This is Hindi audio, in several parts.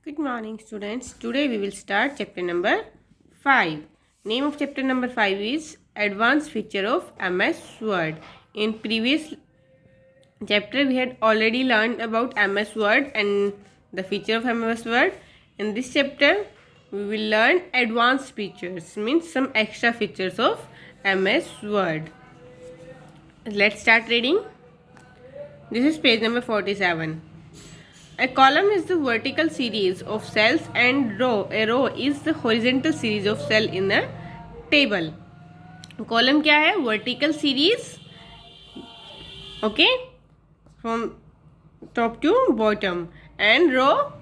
Good morning, students. Today we will start chapter number 5. Name of chapter number 5 is Advanced Feature of MS Word. In previous chapter we had already learned about MS Word and the feature of MS Word. In this chapter we will learn advanced features, means some extra features of MS Word. Let's start reading. This is page number 47. A column is the vertical series of cells and a row is the horizontal series of cell in a table. Column क्या है? Vertical series, okay, from top to bottom, and row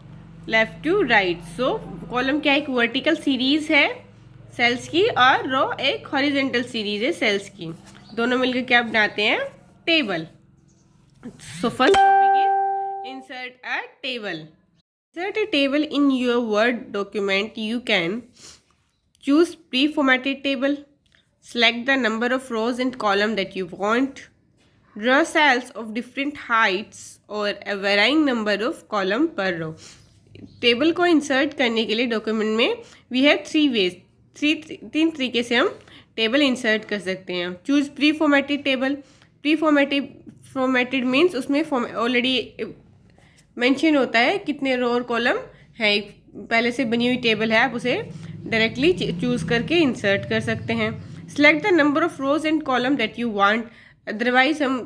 left to right. So column क्या है? एक vertical series है cells की और row एक horizontal series है cells की. दोनों मिलकर क्या बनाते हैं? Table. So first topic is insert a table. Insert a table in your Word document. You can choose pre-formatted table, select the number of rows and columns that you want, draw cells of different heights or a varying number of column per row. Table को इंसर्ट करने के लिए डॉक्यूमेंट में वी हैव 3 ways. तीन तरीके से हम टेबल इंसर्ट कर सकते हैं. Choose pre formatted table. Pre formatted means उसमें ऑलरेडी मेंशन होता है कितने रो और कॉलम है. एक पहले से बनी हुई टेबल है, आप उसे डायरेक्टली चूज़ करके इंसर्ट कर सकते हैं. Select the number of rose and column that you want. Otherwise हम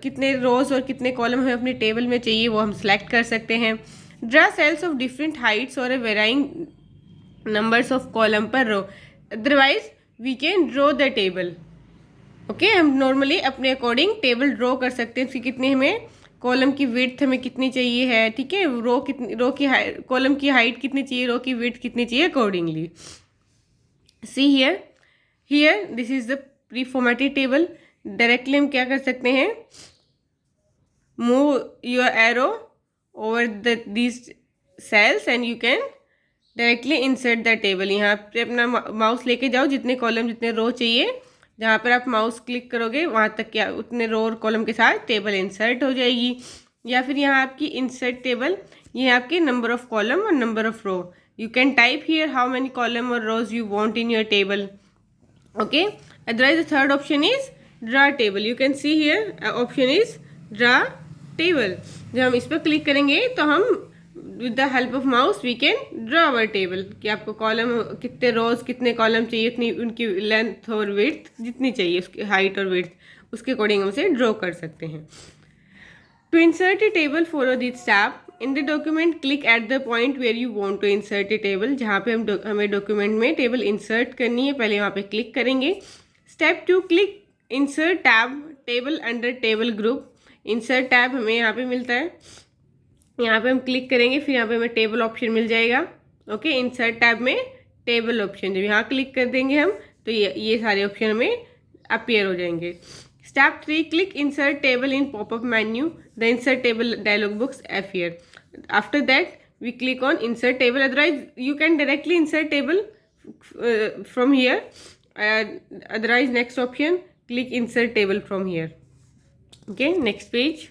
कितने रोज और कितने कॉलम हमें अपनी टेबल में चाहिए वो हम सेलेक्ट कर सकते हैं. Draw cells of different heights और वेराइंग नंबर्स ऑफ कॉलम पर row. Otherwise we can draw the table. Okay, हम नॉर्मली अपने अकॉर्डिंग टेबल ड्रॉ कर सकते हैं. उसकी कितनी हमें कॉलम की विड्थ हमें कितनी चाहिए है, ठीक है, रो की कॉलम की हाइट कितनी चाहिए, रो की विड्थ कितनी चाहिए, accordingly. See here this is the pre formatted table. Directly हम क्या कर सकते हैं? Move your arrow over these cells and you can directly insert the table. यहाँ पे अपना माउस लेके जाओ, जितने कॉलम जितने रो चाहिए जहाँ पर आप माउस क्लिक करोगे वहाँ तक क्या उतने रो और कॉलम के साथ टेबल इंसर्ट हो जाएगी. या फिर यहाँ आपकी इंसर्ट टेबल, ये आपके नंबर ऑफ कॉलम और number of row. You can type here how many column और rows you want in your table. Okay, otherwise the third option is draw table. You can see here option is draw table. जब हम इस पर क्लिक करेंगे तो हम with the help of mouse we can draw our table. कि आपको कॉलम कितने रोज कितने कॉलम चाहिए, उतनी उनकी लेंथ और विड्थ जितनी चाहिए, उसकी हाइट और विड्थ उसके अकॉर्डिंग हम उसे ड्रॉ कर सकते हैं. To insert a table follow this step. In the document click at the point where you want to insert a table. जहाँ पे हमें डॉक्यूमेंट में टेबल इंसर्ट करनी है, पहले वहाँ पे क्लिक करेंगे. Step 2, click insert tab table under table group. Insert tab हमें यहाँ पे मिलता है, यहाँ पे हम क्लिक करेंगे, फिर यहाँ पे हमें टेबल ऑप्शन मिल जाएगा. ओके, इंसर्ट टैब में टेबल ऑप्शन, जब यहाँ क्लिक कर देंगे हम तो ये सारे ऑप्शन हमें अपीयर हो जाएंगे. Step 3, click insert table in popup menu. The insert table dialog box appear. After that we click on insert table. Otherwise you can directly insert table from here. Otherwise next option, click insert table from here. Okay, next page.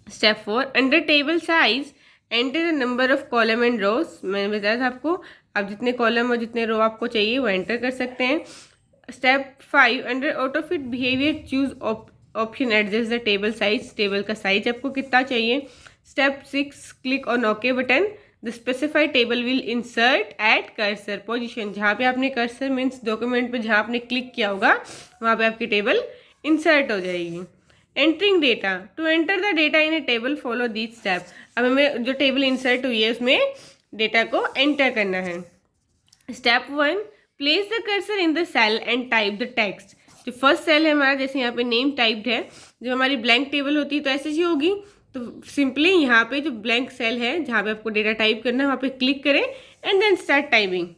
Step 4, under table size enter the number of column and rows. मैंने बताया था आपको, आप जितने कॉलम और जितने रो आपको चाहिए वो एंटर कर सकते हैं. Step 5, under autofit behaviour choose option adjust the table size. Table का साइज आपको कितना चाहिए. Step 6, click on okay button. The specified table will insert at cursor position. जहाँ पे आपने कर्सर मीन्स डॉक्यूमेंट पे जहाँ आपने क्लिक किया होगा वहाँ पे आपकी टेबल इंसर्ट हो जाएगी. Entering data. To enter the data in a table follow this step. अब हमें जो टेबल इंसर्ट हुई है उसमें डेटा को एंटर करना है. Step 1, place the cursor in the cell and type the text. जो फर्स्ट सेल है हमारा, जैसे यहाँ पे नेम टाइप्ड है, जो हमारी ब्लैंक टेबल होती है तो ऐसे ही होगी. तो सिंपली यहाँ पे जो ब्लैंक सेल है जहाँ पे आपको डेटा टाइप करना है वहाँ पे क्लिक करें and then start typing.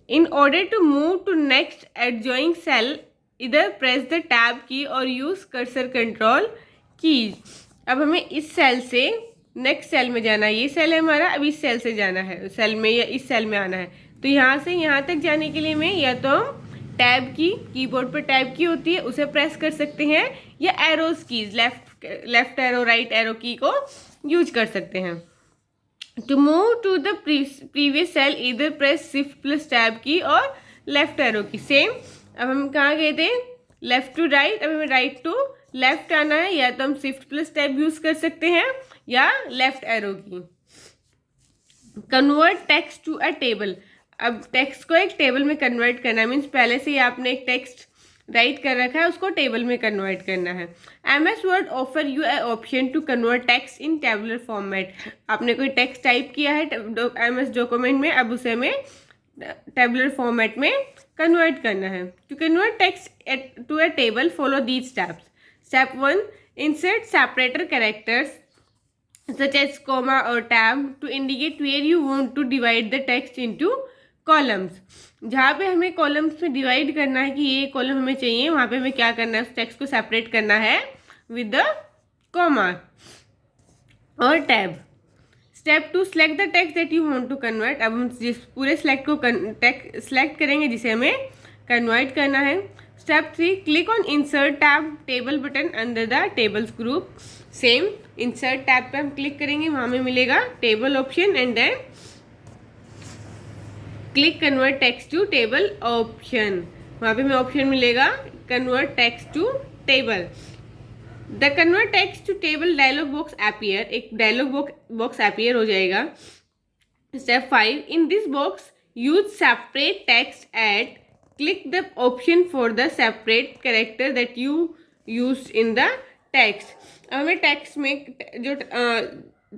In order to move to next adjoining cell इधर प्रेस द टैब की और यूज़ कर्सर कंट्रोल कीज. अब हमें इस सेल से नेक्स्ट सेल में जाना है. ये सेल है हमारा, अब इस सेल से जाना है सेल में या इस सेल में आना है. तो यहाँ से यहाँ तक जाने के लिए मैं या तो हम टैब की, कीबोर्ड पर टैब की होती है, उसे प्रेस कर सकते हैं, या arrows keys, left arrow right arrow key को यूज कर सकते हैं। To move to the previous cell इधर press shift plus tab key और लेफ्ट एरो की। सेम, अब हम कहाँ गए थे, लेफ्ट टू राइट, अब हमें राइट टू लेफ्ट आना है, या तो हम शिफ्ट प्लस टैब यूज कर सकते हैं या left arrow key. Convert text to a table, अब टेक्स्ट को एक टेबल में कन्वर्ट करना है, मीन्स पहले से ही आपने एक टेक्स्ट राइट कर रखा है, उसको टेबल में कन्वर्ट करना है। MS Word offer you a option to convert text in tabular format, आपने कोई टेक्स्ट टाइप किया है MS डॉक्यूमेंट में, अब उसे हमें टेबुलर फॉर्मेट में कन्वर्ट करना है। To convert text to a table follow these steps. Step 1, insert separator characters such as comma or tab to indicate where you want to divide the text into columns। जहाँ पे हमें कॉलम्स में डिवाइड करना है कि ये कॉलम हमें चाहिए, वहाँ पे हमें क्या करना है, उस टेक्स्ट को सेपरेट करना है विद द कॉमा और tab. Step 2, select the text that you want to convert, अब हम जिस पूरे सेलेक्ट को सेलेक्ट करेंगे जिसे हमें कन्वर्ट करना है। Step 3, click on insert tab table button under the tables group. Same, insert tab पे हम क्लिक करेंगे, वहाँ में मिलेगा table option and then click convert text to table option, वहाँ पे हमें ऑप्शन मिलेगा convert text to table. The convert text to table dialog box appear, एक डायलॉग बॉक्स अपीयर हो जाएगा। Step 5, in this box use separate text at, click the option for the separate character that you use in the text. अब हमें टेक्स्ट में जो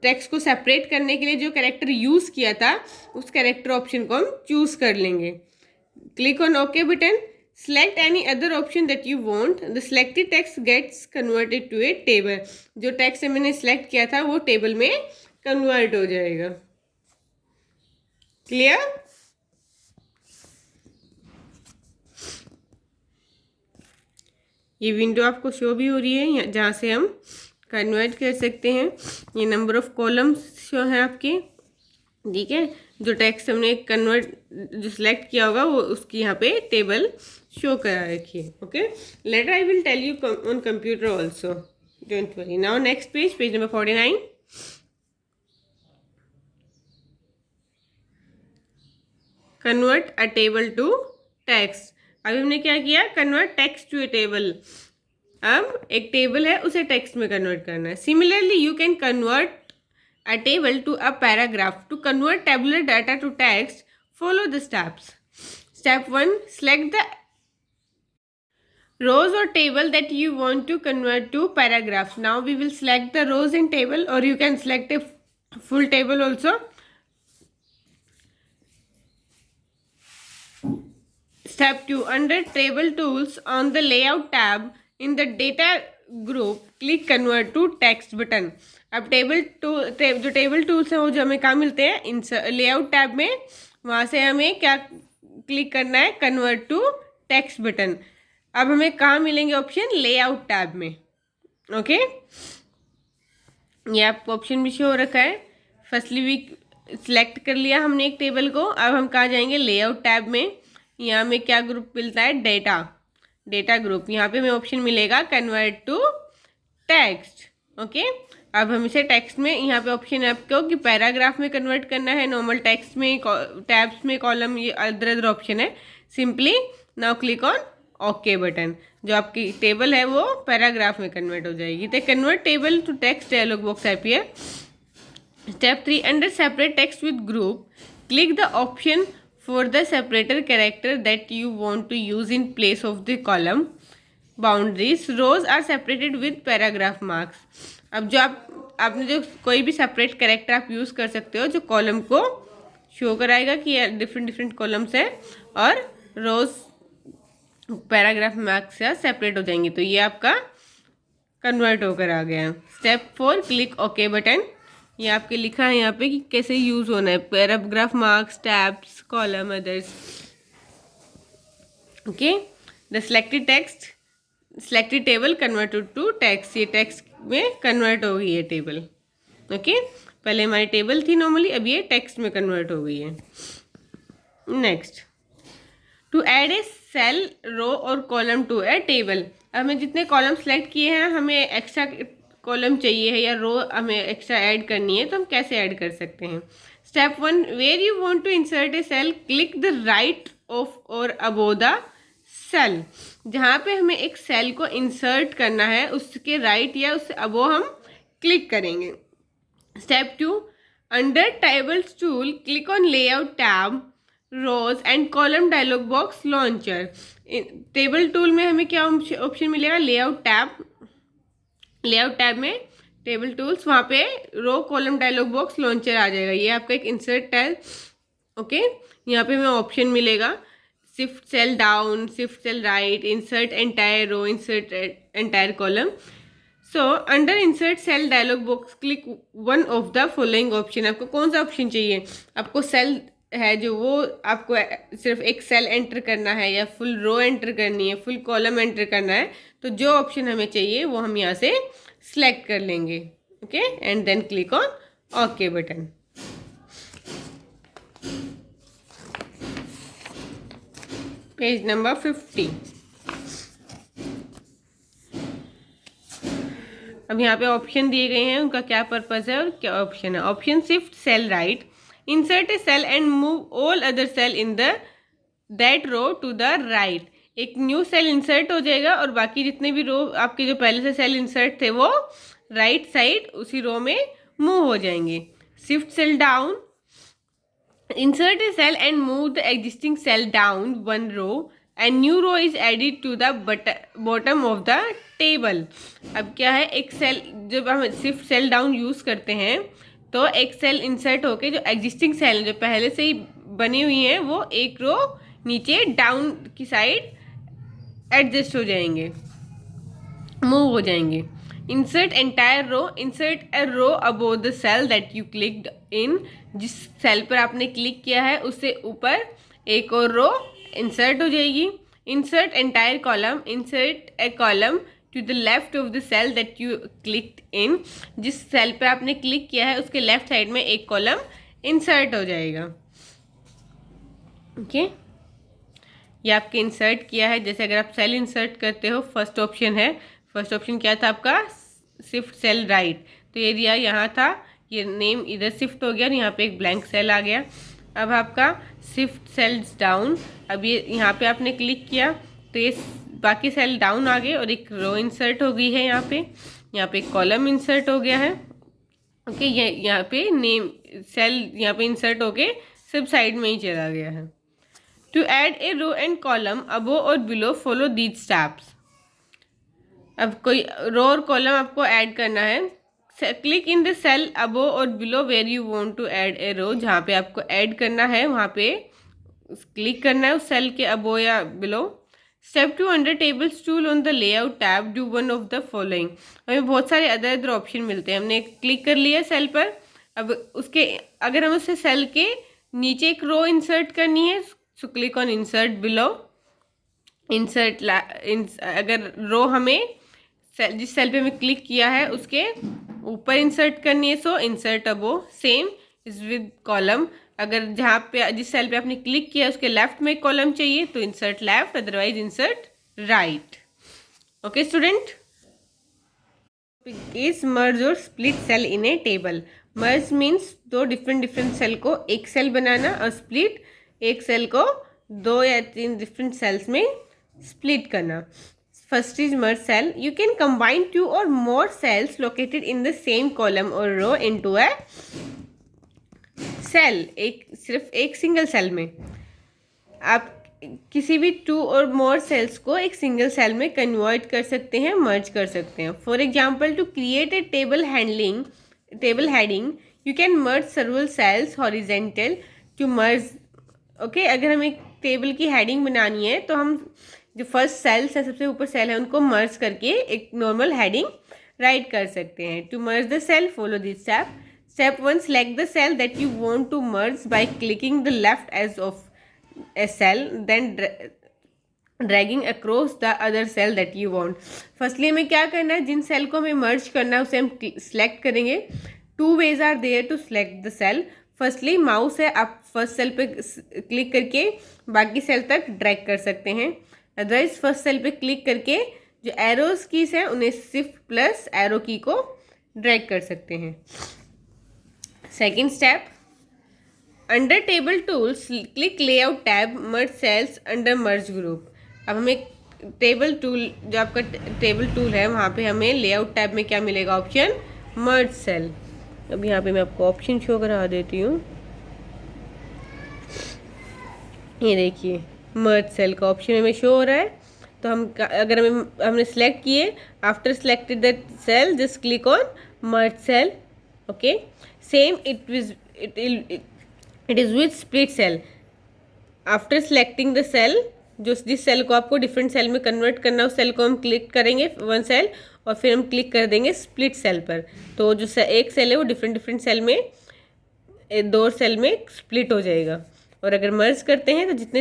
टेक्स्ट को सेपरेट करने के लिए जो कैरेक्टर यूज़ किया था, उस कैरेक्टर ऑप्शन को हम चूज़ कर लेंगे। Click on okay button, select any other option that you want, the selected text gets converted to a table. जो टेक्स्ट मैंने सेलेक्ट किया था वो टेबल में कन्वर्ट हो जाएगा। क्लियर? ये विंडो आपको शो भी हो रही है जहाँ से हम कन्वर्ट कर सकते हैं। ये नंबर ऑफ कॉलम्स शो है आपके, ठीक है। जो टेक्स्ट हमने कन्वर्ट जो सिलेक्ट किया होगा वो उसकी यहाँ पे टेबल शो करा रखी है। Okay, later I will tell you on computer also, don't worry. Now next page, page number 49। Convert a table to text. अभी हमने क्या किया, convert text to a table. अब एक टेबल है उसे टेक्स्ट में कन्वर्ट करना है। Similarly you can convert a table to a paragraph. To convert tabular data to text, follow the steps. Step 1, select the rows or table that you want to convert to paragraph. Now we will select the rows and table, or you can select a full table also. Step 2, under table tools on the layout tab in the data group, click convert to text button. अब जो टेबल टूल्स हैं वो जो हमें कहाँ मिलते हैं, इन लेआउट टैब में, वहाँ से हमें क्या क्लिक करना है, कन्वर्ट टू टेक्स्ट बटन। अब हमें कहाँ मिलेंगे ऑप्शन, लेआउट टैब में। ओके, ये आपको ऑप्शन भी शो हो रखा है। फर्स्टली वीक सिलेक्ट कर लिया हमने एक टेबल को, अब हम कहाँ जाएंगे, लेआउट टैब में। यहाँ में क्या ग्रुप मिलता है, डेटा ग्रुप। यहाँ पे हमें ऑप्शन मिलेगा कन्वर्ट टू टेक्स्ट। ओके, अब हम इसे टेक्स्ट में, यहाँ पे ऑप्शन है आपको कि पैराग्राफ में कन्वर्ट करना है, नॉर्मल टेक्स्ट में, टैब्स में, कॉलम, ये अदर ऑप्शन है। Simply now click on okay button. जो आपकी टेबल है वो पैराग्राफ में कन्वर्ट हो जाएगी। तो convert table to text dialog box appear. Step 3, under separate text with group, click the option for the separator character that you want to use in place of the column boundaries. Rows are separated with paragraph marks. अब जो आपने जो कोई भी सेपरेट कैरेक्टर आप यूज़ कर सकते हो जो कॉलम को शो कराएगा कि डिफरेंट कॉलम्स है, और रोज पैराग्राफ मार्क्स से सेपरेट हो जाएंगे। तो ये आपका कन्वर्ट होकर आ गया। Step 4, click okay button. ये आपके लिखा है यहाँ पे कि कैसे यूज़ होना है, paragraph marks, tabs, column, others. Okay, the selected text, selected table converted to text. ये टेक्स्ट में कन्वर्ट हो गई है टेबल। ओके, पहले हमारी टेबल थी नॉर्मली, अब ये टेक्स्ट में कन्वर्ट हो गई है। Next, to add a cell, row और कॉलम टू ए टेबल। हमें जितने कॉलम सेलेक्ट किए हैं हमें एक्स्ट्रा कॉलम चाहिए है या रो हमें एक्स्ट्रा ऐड करनी है, तो हम कैसे ऐड कर सकते हैं। Step 1, where you want to insert a cell click the right of और अबोव द सेल। जहाँ पे हमें एक सेल को इंसर्ट करना है उसके राइट या उससे अबोव हम क्लिक करेंगे। Step 2, under tables tool click on layout tab, rows and column dialog box launcher. Table tool में हमें क्या ऑप्शन मिलेगा, लेआउट टैब। लेआउट टैब में टेबल टूल्स, वहाँ पे row column dialog box launcher आ जाएगा। ये आपका एक इंसर्ट टैब। ओके, यहाँ पे हमें ऑप्शन मिलेगा shift cell down, shift cell right, insert entire row, insert entire column. So under insert cell dialog box click one of the following option. आपको कौन सा ऑप्शन चाहिए, आपको सेल है जो वो आपको सिर्फ एक सेल एंटर करना है या फुल रो एंटर करनी है, फुल कॉलम एंटर करना है, तो जो ऑप्शन हमें चाहिए वो हम यहाँ से सिलेक्ट कर लेंगे। Okay, and then click on okay button. Page number 50। अब यहाँ पे ऑप्शन दिए गए हैं, उनका क्या पर्पज़ है और क्या ऑप्शन है। Option shift cell right, insert a cell and move all other cell in the that row to the right. एक न्यू सेल इंसर्ट हो जाएगा और बाकी जितने भी रो आपके जो पहले से सेल इंसर्ट थे वो राइट साइड उसी रो में मूव हो जाएंगे। Shift cell down, insert a cell and move the existing cell down one row and new row is added to the bottom of the table। अब क्या है, एक सेल जब हम शिफ्ट सेल डाउन यूज़ करते हैं तो एक सेल इंसर्ट होके जो एग्जिस्टिंग सेल जो पहले से ही बनी हुई हैं वो एक रो नीचे डाउन की साइड एडजस्ट हो जाएंगे, मूव हो जाएंगे। Insert entire row, insert a row above the cell that you clicked in. जिस सेल पर आपने क्लिक किया है उससे ऊपर एक और रो इंसर्ट हो जाएगी। Insert entire column, insert a column to the left of the cell that you clicked in. जिस सेल पर आपने क्लिक किया है उसके लेफ्ट साइड में एक कॉलम इंसर्ट हो जाएगा। ओके, ये आपके इंसर्ट किया है। जैसे अगर आप सेल इंसर्ट करते हो, फर्स्ट ऑप्शन है, फर्स्ट ऑप्शन क्या था आपका, शिफ्ट सेल राइट, तो ये दिया यहाँ था, ये नेम इधर शिफ्ट हो गया और यहाँ पे एक ब्लैंक सेल आ गया। अब आपका शिफ्ट सेल्स डाउन, अब ये यहाँ पे आपने क्लिक किया तो ये बाकी सेल डाउन आ गए और एक रो इंसर्ट हो गई है। यहाँ पे एक कॉलम इंसर्ट हो गया है। ओके, ये यहाँ पे नेम सेल यहाँ पे इंसर्ट हो के सब साइड में ही चला गया है। To add a row and column above और बिलो फॉलो दीज स्टेप्स। अब कोई रो और कॉलम आपको ऐड करना है, click in the cell above और below where you want to add a row. जहाँ पे आपको ऐड करना है वहाँ पे क्लिक करना है उस सेल के अबो या below. Step 2, under tables tool on the layout tab do one of the following. हमें बहुत सारे अदर ऑप्शन मिलते हैं। हमने क्लिक कर लिया सेल पर, अब उसके अगर हम उससे सेल के नीचे एक रो इंसर्ट करनी है, so click on insert below. Insert अगर रो हमें जिस सेल पे हमें क्लिक किया है उसके ऊपर इंसर्ट करनी है, so insert above. Same is with column, अगर जहाँ पे जिस सेल पे आपने क्लिक किया उसके लेफ्ट में एक कॉलम चाहिए तो insert left, otherwise insert right. Okay student, is merge और split cell in a table. Merge means दो डिफरेंट सेल को एक सेल बनाना, और स्प्लिट एक सेल को 2 या 3 डिफरेंट सेल्स में स्प्लिट करना। First is merge cell. You can combine 2 or more cells located in the same column or row into a cell. सिर्फ एक सिंगल सेल में आप किसी भी 2 और मोर सेल्स को एक सिंगल सेल में कन्वर्ट कर सकते हैं, मर्ज कर सकते हैं। For example, to create a table heading you can merge several cells horizontal to merge. Okay, अगर हमें एक टेबल की हेडिंग बनानी है तो हम जो फर्स्ट सेल्स है, सबसे ऊपर सेल है, उनको मर्ज करके एक नॉर्मल हेडिंग राइट कर सकते हैं। To merge the cell follow this step. Step 1, select the cell that you want to merge by clicking the left edge of a cell, then dragging across the other cell that you want. Firstly हमें क्या करना है, जिन सेल को हमें मर्ज करना है उसे हम सिलेक्ट करेंगे। 2 ways are there to select the cell. Firstly mouse है, आप फर्स्ट सेल पे क्लिक करके बाकी सेल तक ड्रैग कर सकते हैं। अदरवाइज फर्स्ट सेल पे क्लिक करके जो एरोज कीज हैं उन्हें शिफ्ट प्लस एरो की को ड्रैग कर सकते हैं। Second step, under table tools click layout tab merge cells under merge group. अब हमें टेबल टूल, जो आपका टेबल टूल है वहाँ पे हमें लेआउट टैब में क्या मिलेगा, ऑप्शन मर्ज सेल। अब यहाँ पे मैं आपको ऑप्शन शो करा देती हूँ। ये देखिए मर्ज सेल का ऑप्शन हमें शो हो रहा है। तो अगर हमने सेलेक्ट किए, after selected that cell just click on merge cell. Okay, same it is with split cell. After selecting the cell, जो जिस सेल को आपको डिफरेंट सेल में कन्वर्ट करना है उस सेल को हम क्लिक करेंगे वन सेल, और फिर हम क्लिक कर देंगे स्प्लिट सेल पर। तो जो एक सेल है वो डिफरेंट सेल में, दो सेल में स्प्लिट हो जाएगा। और अगर मर्ज करते हैं तो जितने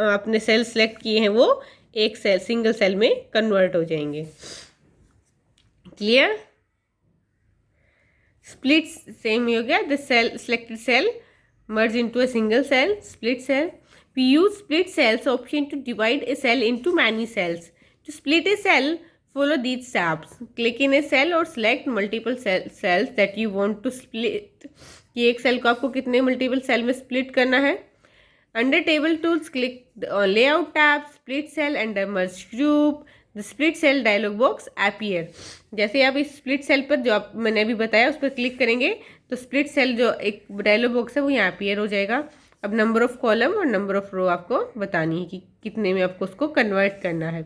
आपने सेल सेलेक्ट किए हैं वो एक सेल, सिंगल सेल में कन्वर्ट हो जाएंगे। क्लियर? स्प्लिट सेम ही हो गया, the cell selected cell merge into a single cell, split cell. We use split cells option to divide a cell into many cells. To split a cell, follow these steps. Click in a cell or select multiple cells that you want to split. कि एक सेल को आपको कितने मल्टीपल सेल में स्प्लिट करना है। Under table tools click layout tab, split cell under merge group, the split cell dialog box appear. जैसे आप इस स्प्लिट सेल पर जो आप मैंने अभी बताया उस पर क्लिक करेंगे तो स्प्लिट सेल जो एक डायलॉग बॉक्स है वो यहाँ अपीयर हो जाएगा। अब नंबर ऑफ कॉलम और नंबर ऑफ रो आपको बतानी है कि कितने में आपको उसको कन्वर्ट करना है।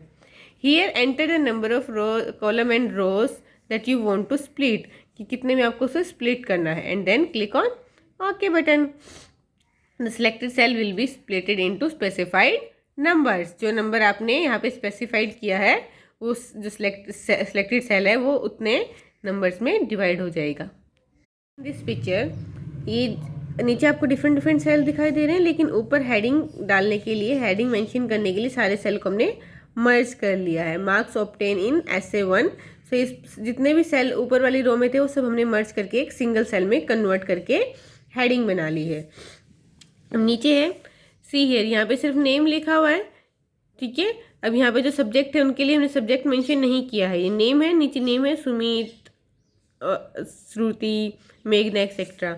Here enter the number of row column and rows that you want to split, कि कितने में आपको उसे स्प्लिट करना है, and then click on okay button. The selected cell will be splitted into specified numbers. जो नंबर आपने यहाँ पे स्पेसिफाइड किया है उस जो सिलेक्टेड सेल है वो उतने नंबर्स में डिवाइड हो जाएगा। दिस पिक्चर, ये नीचे आपको डिफरेंट सेल दिखाई दे रहे हैं, लेकिन ऊपर हेडिंग डालने के लिए, हेडिंग मेंशन करने के लिए सारे सेल को हमने मर्ज कर लिया है। मार्क्स ऑब्टेन इन SA1। सो इस जितने भी सेल ऊपर वाली रो में थे वो सब हमने मर्ज करके एक सिंगल सेल में कन्वर्ट करके हेडिंग बना ली है। अब नीचे है सी हियर, यहाँ पे सिर्फ नेम लिखा हुआ है, ठीक है। अब यहाँ पे जो सब्जेक्ट है उनके लिए हमने सब्जेक्ट मेंशन नहीं किया है, ये नेम है, नीचे नेम है सुमित, श्रुति, मेघना एक्सेट्रा।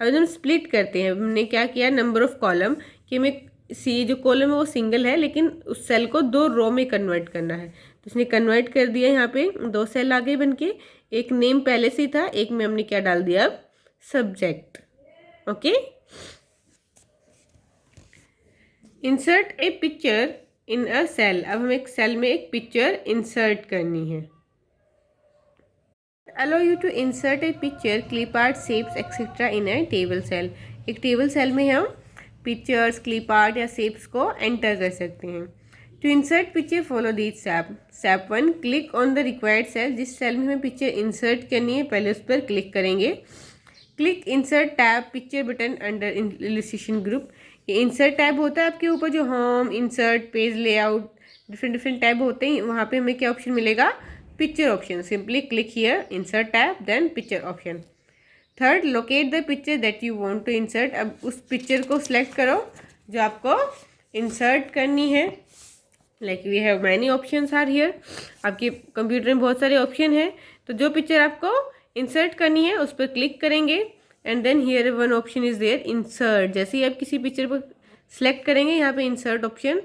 अब हम स्प्लिट करते हैं, हमने क्या किया, नंबर ऑफ कॉलम, कि हमें सी जो कॉलम है वो सिंगल है लेकिन उस सेल को दो रो में कन्वर्ट करना है, तो उसने कन्वर्ट कर दिया। यहाँ पे दो सेल आ गए बन के, एक नेम पहले से ही था, एक में हमने क्या डाल दिया, अब subject. Okay, insert a picture in a cell. अब हमें एक सेल में एक पिक्चर इंसर्ट करनी है। Allow you to insert a picture, clip art, shapes etcetera in a table cell. एक टेबल सेल में हम पिक्चर्स, क्लिप आर्ट या शेप्स को एंटर कर सकते हैं। To insert picture follow these step. Step 1, click on the required cell. जिस सेल में हमें पिक्चर इंसर्ट करनी है पहले उस पर क्लिक करेंगे। Click insert tab picture button under illustration group. ये इंसर्ट टैब होता है आपके ऊपर, जो home, insert, page layout, different tab होते हैं, वहाँ पे हमें क्या ऑप्शन मिलेगा, picture option. Simply click here, insert tab, then picture option. Third, locate the picture that you want to insert. अब उस पिक्चर को सिलेक्ट करो जो आपको इंसर्ट करनी है। Like we have many options are here. आपके कंप्यूटर में बहुत सारे ऑप्शन हैं, तो जो पिक्चर आपको इंसर्ट करनी है उस पर क्लिक करेंगे, and then here one option is there, insert. जैसे ही आप किसी पिक्चर पर सिलेक्ट करेंगे यहाँ पे इंसर्ट ऑप्शन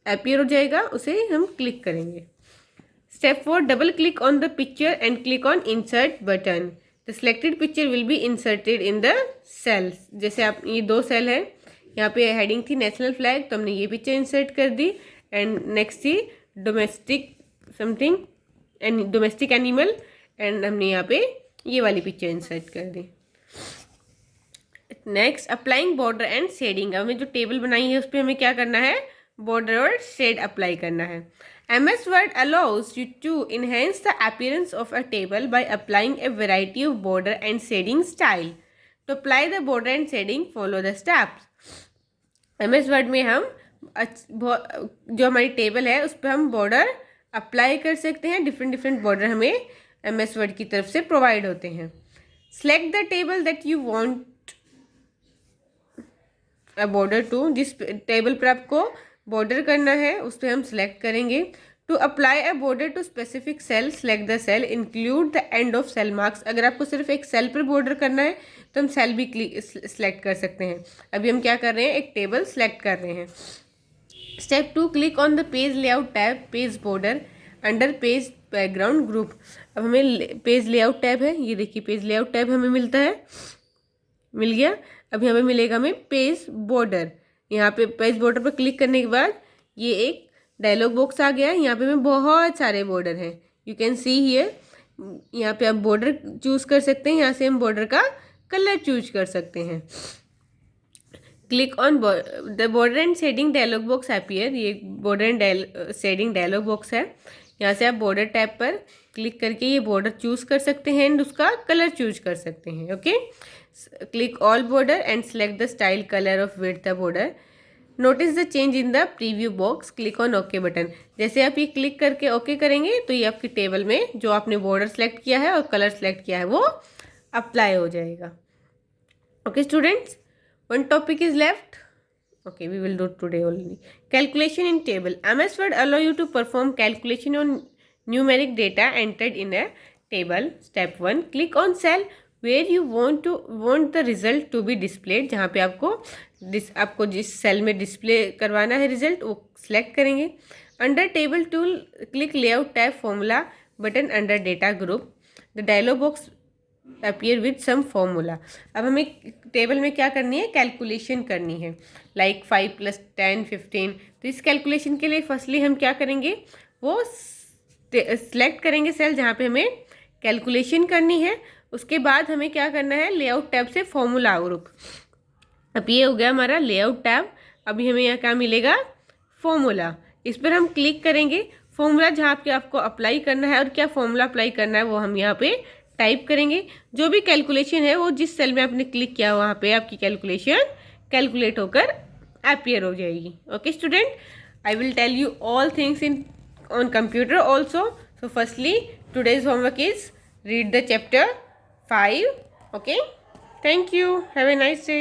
अपीयर हो जाएगा, उसे हम क्लिक करेंगे। Step 4, double click on the picture and click on insert button. The selected picture will be inserted in the cells. जैसे आप, ये दो सेल है, यहाँ पे हेडिंग थी नेशनल फ्लैग, तो हमने ये पिक्चर इंसर्ट कर दी, एंड नेक्स्ट थी domestic something and domestic animal, and हमने यहाँ पे ये वाली पिक्चर इंसर्ट कर दी। Next, applying border and shading. हमें जो टेबल बनाई है उस पर हमें क्या करना है, बॉर्डर और शेड अप्लाई करना है। MS Word allows you to enhance the appearance of a table by applying a variety of border and shading style. To apply the border and shading, follow the steps. MS Word में हम जो हमारी टेबल है उस पर हम बॉर्डर अप्लाई कर सकते हैं। डिफरेंट बॉर्डर हमें MS Word की तरफ से प्रोवाइड होते हैं। Select the table that you want a border to. जिस टेबल पर आपको बॉर्डर करना है उस पर हम सेलेक्ट करेंगे. To apply a border to specific cell, select the cell, include the end of cell marks. अगर आपको सिर्फ एक सेल पर बॉर्डर करना है तो हम सेल भी सेलेक्ट कर सकते हैं. अभी हम क्या कर रहे हैं, एक टेबल सेलेक्ट कर रहे हैं. Step 2, click on the page layout tab, page border under page background group. अब हमें पेज लेआउट टैब है, ये देखिए पेज लेआउट टैब हमें मिलता है, मिल गया. अभी हमें मिलेगा हमें पेज बॉर्डर. यहाँ पे पेज बॉर्डर पर क्लिक करने के बाद ये एक डायलॉग बॉक्स आ गया. यहाँ पे हमें बहुत सारे बॉर्डर हैं, यू कैन सी हियर. यहाँ पे आप बॉर्डर चूज कर सकते हैं, यहाँ से हम बॉर्डर का कलर चूज कर सकते हैं. Click on the border and shading dialog box appear. ये border and shading dialog box है. यहाँ से आप बॉर्डर टैब पर क्लिक करके ये बॉर्डर चूज कर सकते हैं एंड उसका कलर चूज कर सकते हैं. Okay, click all border and select the style colour of width the border. Notice the change in the preview box. Click on okay button. जैसे आप ये क्लिक करके ओके करेंगे तो ये आपकी टेबल में जो आपने बॉर्डर सेलेक्ट किया है और कलर सेलेक्ट किया है वो अप्लाई हो जाएगा. Okay students, one topic is left. Okay, we will do today only. Calculation in table. MS Word allow you to perform calculation on numeric data entered in a table. Step 1, click on cell where you want the result to be displayed. जहाँ पे आपको जिस सेल में डिस्प्ले करवाना है रिजल्ट वो सिलेक्ट करेंगे. Under table tool click layout tab formula button under data group. The dialog box appear with some formula. अब हमें टेबल में क्या करनी है, कैलकुलेशन करनी है, लाइक 5 + 10 15. तो इस कैलकुलेशन के लिए फर्स्टली हम क्या करेंगे, वो सिलेक्ट करेंगे सेल जहाँ पे हमें कैलकुलेशन करनी है. उसके बाद हमें क्या करना है, लेआउट टैब से फॉर्मूला ग्रुप. अब ये हो गया हमारा लेआउट टैब. अभी हमें यहाँ क्या मिलेगा, फॉर्मूला. इस पर हम क्लिक करेंगे. फॉर्मूला जहाँ पे आपको अप्लाई करना है और क्या फॉर्मूला अप्लाई करना है वो हम यहाँ पे टाइप करेंगे. जो भी कैलकुलेशन है वो जिस सेल में आपने क्लिक किया वहाँ पे आपकी कैलकुलेशन कैलकुलेट होकर अपीयर हो जाएगी. Okay student, I will tell you all things in on computer also. So firstly today's homework is read the chapter 5. Okay, thank you, have a nice day.